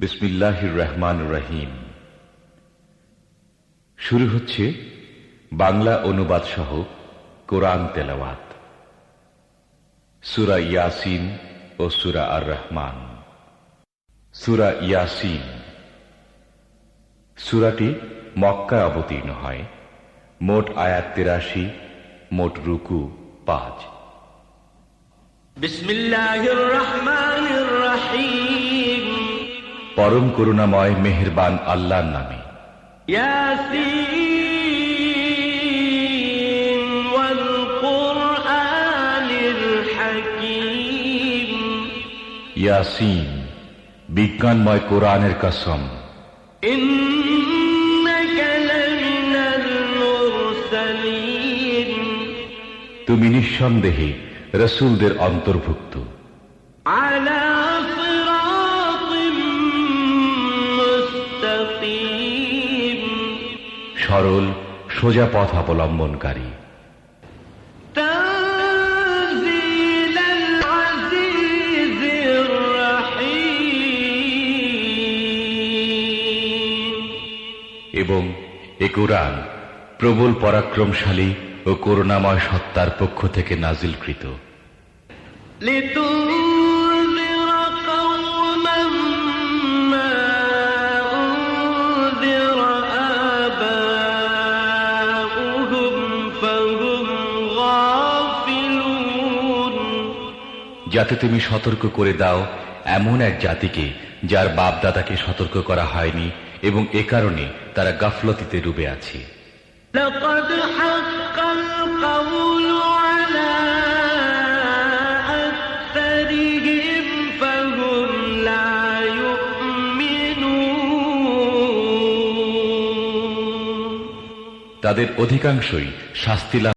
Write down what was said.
বিসমিল্লাহির রহমানির রহিম। শুরু হচ্ছে বাংলা অনুবাদ সহ কোরআন তেলাওয়াত। সূরা ইয়াসিন ও সূরা আর রহমান। সূরা ইয়াসিন সূরাটি মক্কায় অবতীর্ণ হয়। মোট আয়াত ৮৩, মোট রুকু ৫। বিসমিল্লাহির রহমানির রহিম। পরম করুণাময় মেহেরবান আল্লাহর নামে। ইয়াসিন ওয়াল কুরআনিল হাকীম। ইয়াসিন বিজ্ঞানময় কোরআনের কসম। ইন্নাকা লামিনাল মুরসালিন। তুমি নিঃসন্দেহে রাসূলদের অন্তর্ভুক্ত। আলা সিরাতিম মুস্তাকিম। সরল সোজা পথ অবলম্বনকারী। তানজিলাল আজিজির রাহিম। এবং এ কোরআন প্রবল পরাক্রমশালী ও করুণাময় সত্তার পক্ষ থেকে নাজিলকৃত। লিতুনযিরা কওমান মা উনযিরা আবাউহুম ফাহুম গাফিলুন। যাতে তুমি সতর্ক করে দাও এমন এক জাতিকে যার বাপ দাদাকে সতর্ক করা হয়নি, এবং এ কারণে তারা গাফলতিতে ডুবে আছে। লাকাদ হাক্কাল কাওলু আলা আকসারিহিম ফাহুম লা ইউমিনুন। তাদের অধিকাংশই শাস্তি লাভ